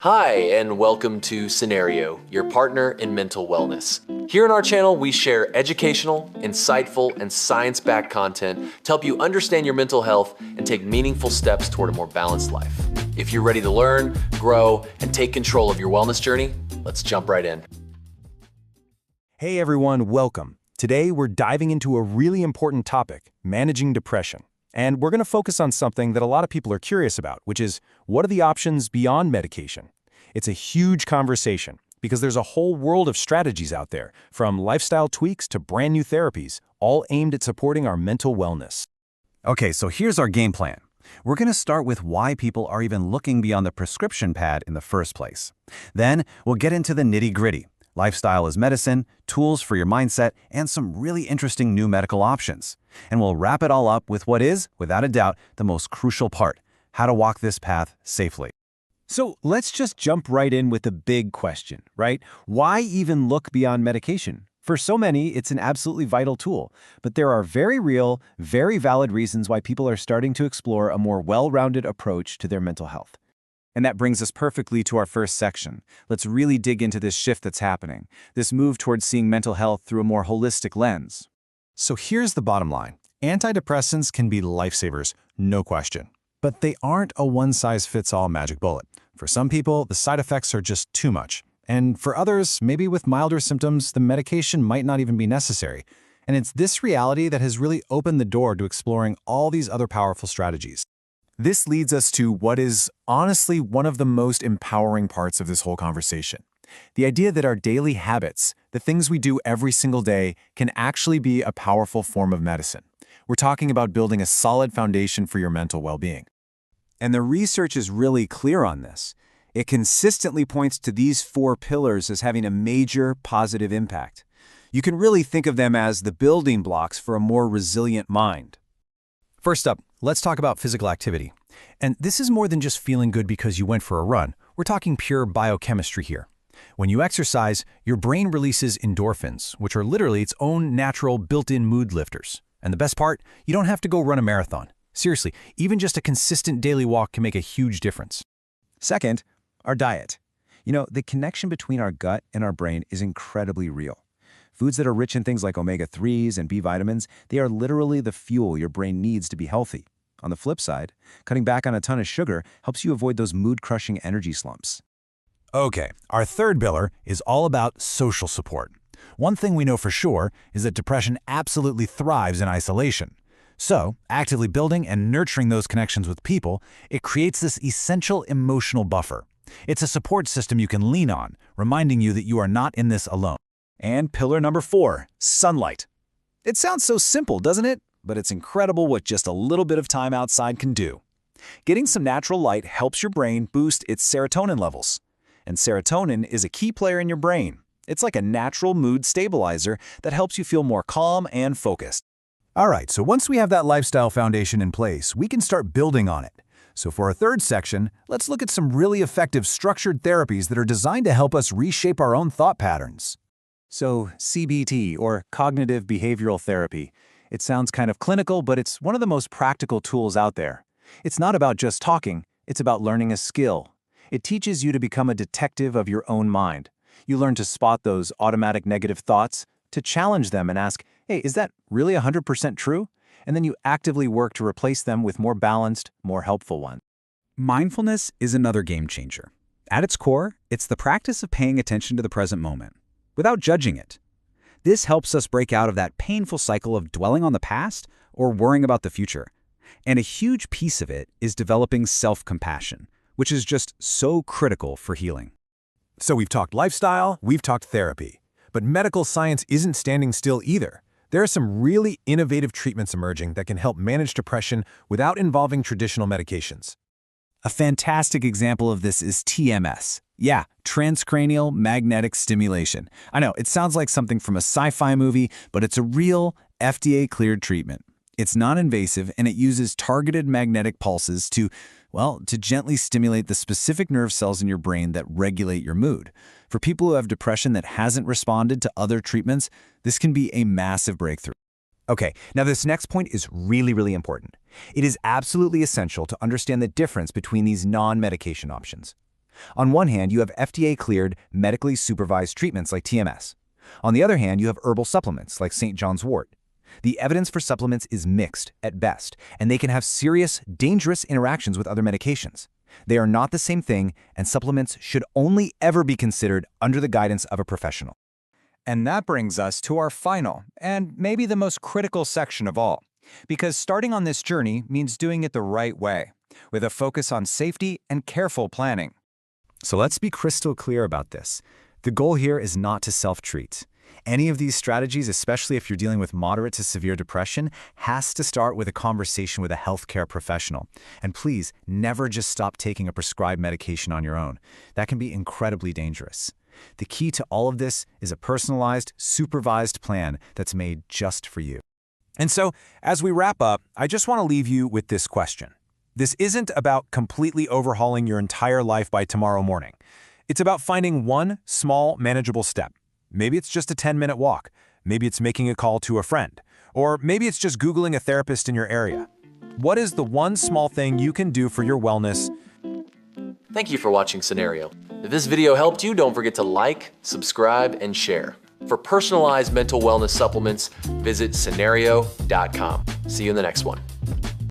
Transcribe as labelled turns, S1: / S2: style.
S1: Hi, and welcome to Cenario, your partner in mental wellness. Here on our channel, we share educational, insightful, and science-backed content to help you understand your mental health and take meaningful steps toward a more balanced life. If you're ready to learn, grow, and take control of your wellness journey, let's jump right in.
S2: Hey everyone, welcome. Today we're diving into a really important topic, managing depression. And we're going to focus on something that a lot of people are curious about, which is, what are the options beyond medication? It's a huge conversation because there's a whole world of strategies out there, from lifestyle tweaks to brand new therapies, all aimed at supporting our mental wellness.
S3: Okay, so here's our game plan. We're going to start with why people are even looking beyond the prescription pad in the first place. Then we'll get into the nitty-gritty. Lifestyle as medicine, tools for your mindset, and some really interesting new medical options. And we'll wrap it all up with what is, without a doubt, the most crucial part: how to walk this path safely.
S2: So let's just jump right in with the big question, right? Why even look beyond medication? For so many, it's an absolutely vital tool, but there are very real, very valid reasons why people are starting to explore a more well-rounded approach to their mental health. And that brings us perfectly to our first section. Let's really dig into this shift that's happening, this move towards seeing mental health through a more holistic lens.
S4: So here's the bottom line. Antidepressants can be lifesavers, no question. But they aren't a one-size-fits-all magic bullet. For some people, the side effects are just too much. And for others, maybe with milder symptoms, the medication might not even be necessary. And it's this reality that has really opened the door to exploring all these other powerful strategies. This leads us to what is honestly one of the most empowering parts of this whole conversation. The idea that our daily habits, the things we do every single day, can actually be a powerful form of medicine. We're talking about building a solid foundation for your mental well-being.
S2: And the research is really clear on this. It consistently points to these 4 pillars as having a major positive impact. You can really think of them as the building blocks for a more resilient mind.
S4: First up, let's talk about physical activity. And this is more than just feeling good because you went for a run. We're talking pure biochemistry here. When you exercise, your brain releases endorphins, which are literally its own natural built-in mood lifters. And the best part, you don't have to go run a marathon. Seriously, even just a consistent daily walk can make a huge difference.
S2: Second, our diet. The connection between our gut and our brain is incredibly real. Foods that are rich in things like omega-3s and B vitamins, they are literally the fuel your brain needs to be healthy. On the flip side, cutting back on a ton of sugar helps you avoid those mood-crushing energy slumps.
S4: Okay, our third pillar is all about social support. One thing we know for sure is that depression absolutely thrives in isolation. So, actively building and nurturing those connections with people, it creates this essential emotional buffer. It's a support system you can lean on, reminding you that you are not in this alone.
S2: And pillar number 4, sunlight. It sounds so simple, doesn't it? But it's incredible what just a little bit of time outside can do. Getting some natural light helps your brain boost its serotonin levels. And serotonin is a key player in your brain. It's like a natural mood stabilizer that helps you feel more calm and focused.
S4: All right, so once we have that lifestyle foundation in place, we can start building on it. So for our third section, let's look at some really effective structured therapies that are designed to help us reshape our own thought patterns.
S2: So CBT, or cognitive behavioral therapy. It sounds kind of clinical, but it's one of the most practical tools out there. It's not about just talking, it's about learning a skill. It teaches you to become a detective of your own mind. You learn to spot those automatic negative thoughts, to challenge them and ask, hey, is that really 100% true? And then you actively work to replace them with more balanced, more helpful ones.
S3: Mindfulness is another game changer. At its core, it's the practice of paying attention to the present moment, without judging it. This helps us break out of that painful cycle of dwelling on the past or worrying about the future. And a huge piece of it is developing self-compassion, which is just so critical for healing.
S4: So we've talked lifestyle, we've talked therapy. But medical science isn't standing still either. There are some really innovative treatments emerging that can help manage depression without involving traditional medications.
S2: A fantastic example of this is TMS. Yeah, transcranial magnetic stimulation. I know, it sounds like something from a sci-fi movie, but it's a real FDA-cleared treatment. It's non-invasive and it uses targeted magnetic pulses to gently stimulate the specific nerve cells in your brain that regulate your mood. For people who have depression that hasn't responded to other treatments, this can be a massive breakthrough.
S5: Okay, now this next point is really important. It is absolutely essential to understand the difference between these non-medication options. On one hand, you have FDA-cleared, medically supervised treatments like TMS. On the other hand, you have herbal supplements like St. John's wort. The evidence for supplements is mixed at best, and they can have serious, dangerous interactions with other medications. They are not the same thing, and supplements should only ever be considered under the guidance of a professional.
S3: And that brings us to our final, and maybe the most critical section of all. Because starting on this journey means doing it the right way, with a focus on safety and careful planning.
S2: So let's be crystal clear about this. The goal here is not to self-treat. Any of these strategies, especially if you're dealing with moderate to severe depression, has to start with a conversation with a healthcare professional. And please, never just stop taking a prescribed medication on your own. That can be incredibly dangerous. The key to all of this is a personalized, supervised plan that's made just for you.
S4: And so, as we wrap up, I just want to leave you with this question. This isn't about completely overhauling your entire life by tomorrow morning. It's about finding one small, manageable step. Maybe it's just a 10-minute walk. Maybe it's making a call to a friend. Or maybe it's just Googling a therapist in your area. What is the one small thing you can do for your wellness?
S1: Thank you for watching Cenario. If this video helped you, don't forget to like, subscribe, and share. For personalized mental wellness supplements, visit Cenario.com. See you in the next one.